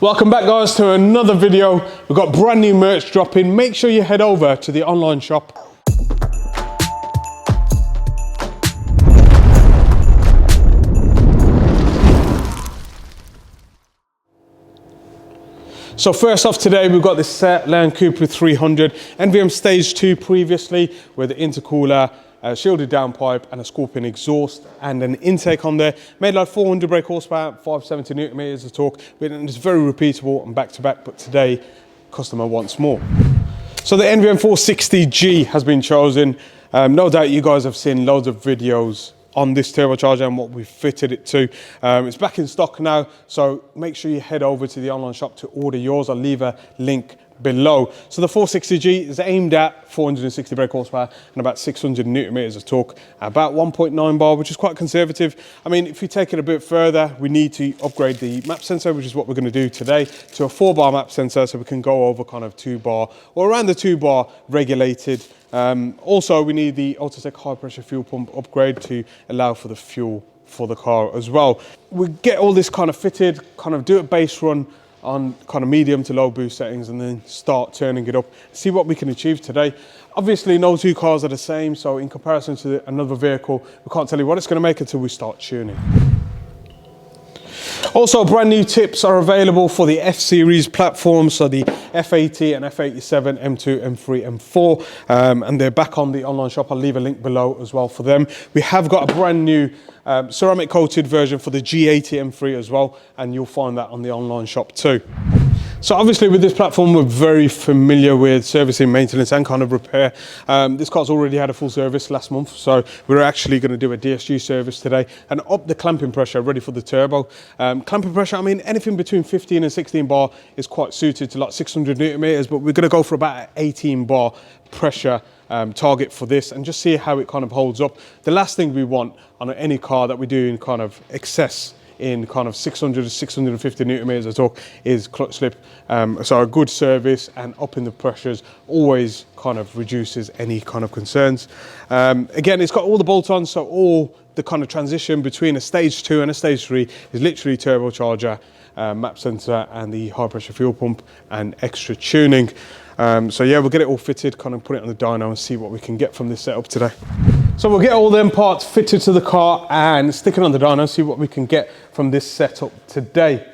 Welcome back guys to another video. We've got brand new merch dropping. Make sure you head over to the online shop. So first off today, we've got this Land CUPRA 300, NVM Stage 2 previously, with the intercooler, shielded downpipe and a Scorpion exhaust and an intake on there. Made like 400 brake horsepower, 570 Newton meters of torque. It's very repeatable and back to back, but today, customer wants more. So the NVM 460G has been chosen. No doubt you guys have seen loads of videos on this turbocharger and what we've fitted it to. It's back in stock now, so make sure you head over to the online shop to order yours. I'll leave a link below. So the 460G is aimed at 460 brake horsepower and about 600 Newton meters of torque, about 1.9 bar, which is quite conservative. I mean, if you take it a bit further, we need to upgrade the map sensor, which is what we're going to do today, to a 4-bar map sensor, so we can go over kind of 2-bar or around the 2-bar regulated. Also, we need the Ultratech high pressure fuel pump upgrade to allow for the fuel for the car as well. We get all this kind of fitted, kind of do a base run on kind of medium to low boost settings and then start turning it up, see what we can achieve today. Obviously, no two cars are the same, so in comparison to another vehicle, we can't tell you what it's going to make until we start tuning. Also, brand new tips are available for the F-Series platforms, so the F80 and F87, M2, M3, M4, and they're back on the online shop. I'll leave a link below as well for them. We have got a brand new ceramic coated version for the G80 M3 as well, and you'll find that on the online shop too. So obviously with this platform, we're very familiar with servicing, maintenance and kind of repair. This car's already had a full service last month, so we're actually going to do a DSG service today and up the clamping pressure ready for the turbo. Clamping pressure, I mean, anything between 15 and 16 bar is quite suited to like 600 Newton meters, but we're going to go for about 18 bar pressure target for this and just see how it kind of holds up. The last thing we want on any car that we do in kind of excess in kind of 600 to 650 Newton meters of torque is clutch slip. So a good service and upping the pressures always kind of reduces any kind of concerns. Again, it's got all the bolt-ons, so all the kind of transition between a stage 2 and a stage 3 is literally turbocharger, map sensor and the high pressure fuel pump and extra tuning. So yeah, we'll get it all fitted, kind of put it on the dyno and see what we can get from this setup today. So we'll get all them parts fitted to the car and stick it on the dyno, see what we can get from this setup today.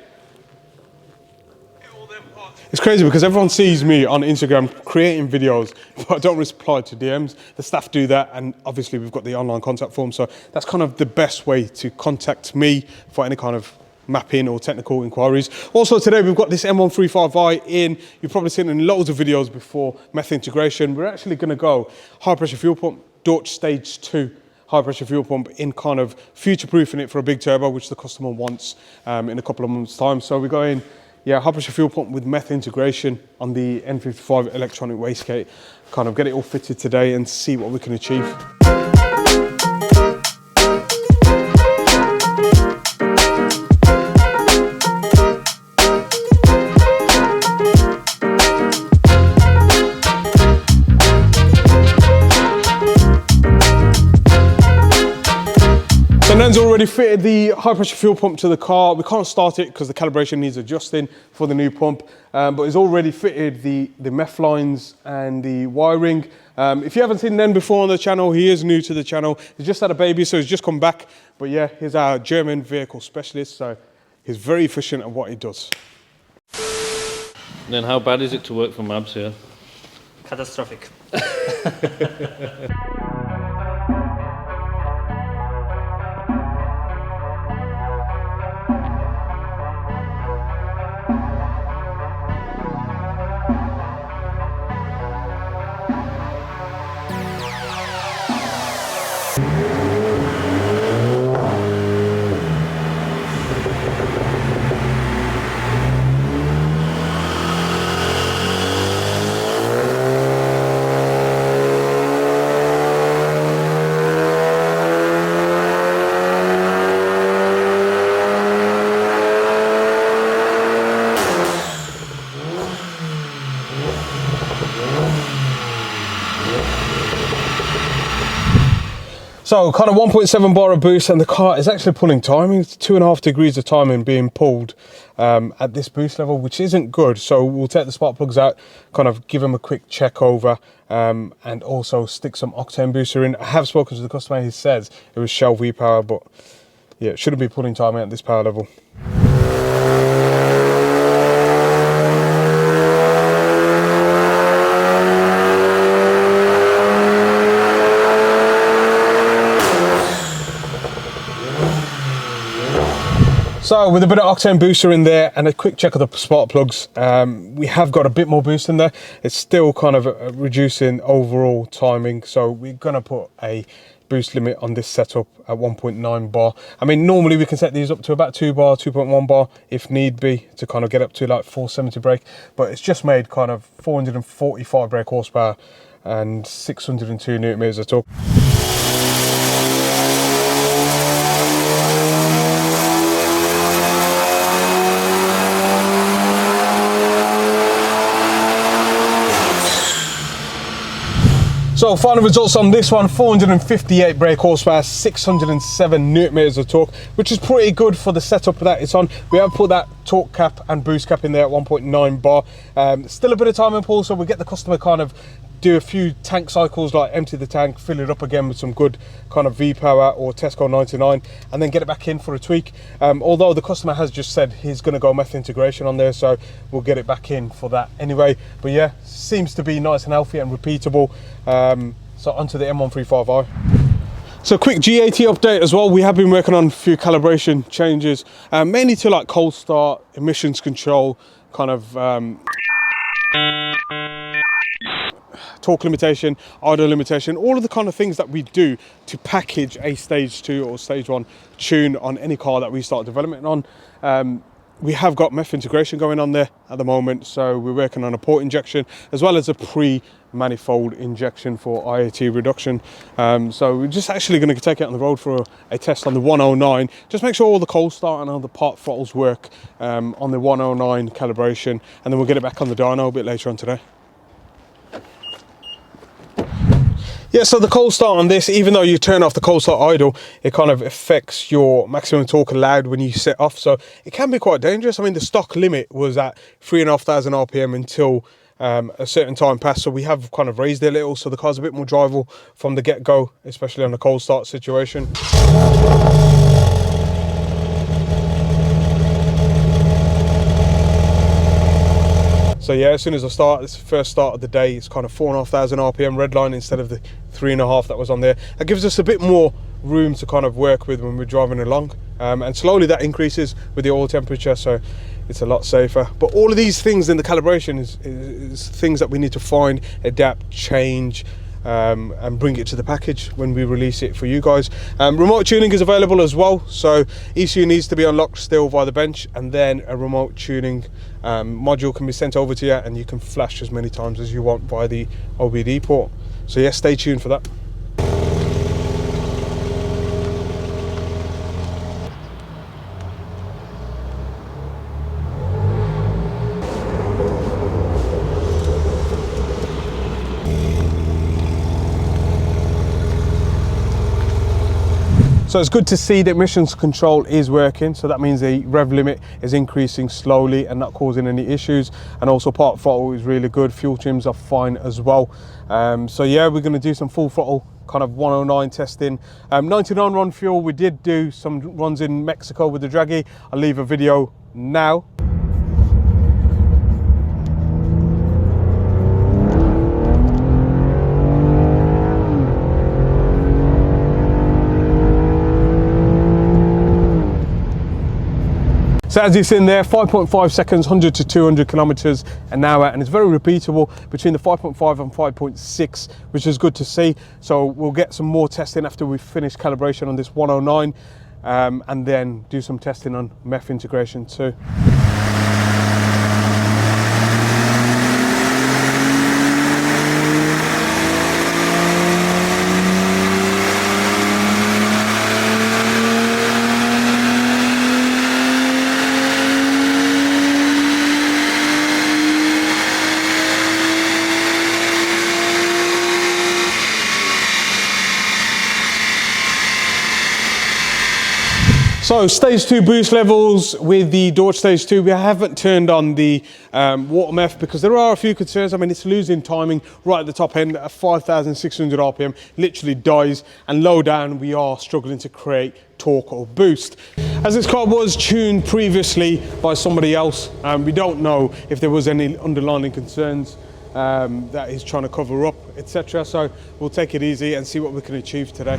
It's crazy because everyone sees me on Instagram creating videos, but I don't reply to DMs. The staff do that, and obviously we've got the online contact form, so that's kind of the best way to contact me for any kind of mapping or technical inquiries. Also today we've got this M135i in. You've probably seen it in loads of videos before, meth integration. We're actually going to go high pressure fuel pump, Dutch stage 2 high pressure fuel pump, in kind of future proofing it for a big turbo, which the customer wants in a couple of months time. So we're going, yeah, high pressure fuel pump with meth integration on the N55 electronic wastegate. Kind of get it all fitted today and see what we can achieve. Nan's already fitted the high pressure fuel pump to the car. We can't start it because the calibration needs adjusting for the new pump, but he's already fitted the meth lines and the wiring. If you haven't seen Nen before on the channel, he is new to the channel. He's just had a baby, so he's just come back. But yeah, he's our German vehicle specialist, so he's very efficient at what he does. Then how bad is it to work for Mabs here? Catastrophic. So kind of 1.7 bar of boost, and the car is actually pulling timing. It's 2.5 degrees of timing being pulled at this boost level, which isn't good. So we'll take the spark plugs out, kind of give them a quick check over, and also stick some octane booster in. I have spoken to the customer, he says it was Shell V-Power, but yeah, it shouldn't be pulling timing at this power level. So with a bit of octane booster in there and a quick check of the spark plugs, we have got a bit more boost in there. It's still kind of reducing overall timing. So we're gonna put a boost limit on this setup at 1.9 bar. I mean, normally we can set these up to about 2 bar, 2.1 bar if need be, to kind of get up to like 470 brake, but it's just made kind of 445 brake horsepower and 602 newton meters of torque. So final results on this one, 458 brake horsepower, 607 newton meters of torque, which is pretty good for the setup that it's on. We have put that torque cap and boost cap in there at 1.9 bar. Still a bit of time and pull, so we get the customer kind of do a few tank cycles, like empty the tank, fill it up again with some good kind of V-Power or Tesco 99, and then get it back in for a tweak. Although the customer has just said he's going to go meth integration on there, so we'll get it back in for that anyway. But yeah, seems to be nice and healthy and repeatable. So onto the M135i. So quick GAT update as well. We have been working on a few calibration changes, mainly to like cold start, emissions control, kind of torque limitation, idle limitation, all of the kind of things that we do to package a stage 2 or stage 1 tune on any car that we start development on. We have got meth integration going on there at the moment, so we're working on a port injection as well as a pre-manifold injection for IAT reduction. So we're just actually going to take it on the road for a test on the 109, just make sure all the cold start and all the part throttles work on the 109 calibration, and then we'll get it back on the dyno a bit later on today. Yeah, so the cold start on this, even though you turn off the cold start idle, it kind of affects your maximum torque allowed when you set off. So it can be quite dangerous. I mean, the stock limit was at 3,500 RPM until a certain time passed. So we have kind of raised it a little, so the car's a bit more drivable from the get-go, especially on the cold start situation. So yeah, as soon as I start, it's the first start of the day, it's kind of 4,500 RPM red line instead of the 3.5 that was on there. That gives us a bit more room to kind of work with when we're driving along. And slowly that increases with the oil temperature, so it's a lot safer. But all of these things in the calibration is things that we need to find, adapt, change, and bring it to the package when we release it for you guys. Remote tuning is available as well, so ECU needs to be unlocked still via the bench, and then a remote tuning module can be sent over to you, and you can flash as many times as you want via the OBD port. So yeah, stay tuned for that. So it's good to see that emissions control is working. So that means the rev limit is increasing slowly and not causing any issues. And also part throttle is really good. Fuel trims are fine as well. So yeah, we're going to do some full throttle kind of 109 testing. 99 run fuel. We did do some runs in Mexico with the Draggy. I'll leave a video now. So as you've seen there, 5.5 seconds, 100 to 200 kilometers an hour, and it's very repeatable between the 5.5 and 5.6, which is good to see. So we'll get some more testing after we finish calibration on this 109, and then do some testing on meth integration too. So stage 2 boost levels with the Dodge stage 2, we haven't turned on the water meth because there are a few concerns. I mean, it's losing timing right at the top end at 5,600 RPM, literally dies, and low down we are struggling to create torque or boost. As this car was tuned previously by somebody else, we don't know if there was any underlying concerns that he's trying to cover up, etc. So we'll take it easy and see what we can achieve today.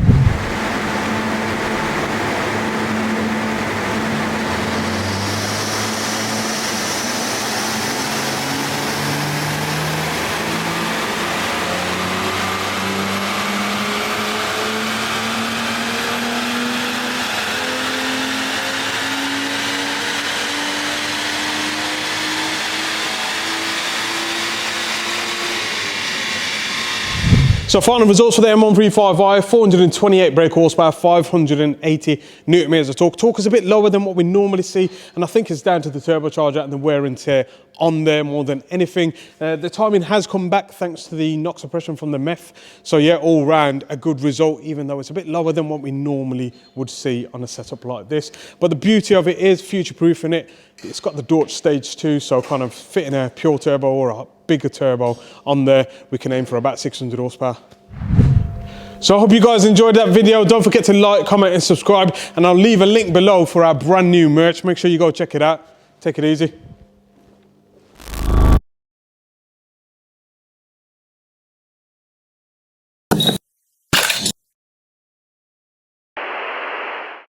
So final results for the M135i, 428 brake horsepower, 580 Newton meters of torque. Torque is a bit lower than what we normally see, and I think it's down to the turbocharger and the wear and tear on there more than anything. The timing has come back thanks to the knock suppression from the meth. So yeah, all round a good result, even though it's a bit lower than what we normally would see on a setup like this. But the beauty of it is future-proofing it. It's got the Dodge stage 2, so kind of fitting a pure turbo or a bigger turbo on there, we can aim for about 600 horsepower. So I hope you guys enjoyed that video. Don't forget to like, comment and subscribe, and I'll leave a link below for our brand new merch. Make sure you go check it out. Take it easy.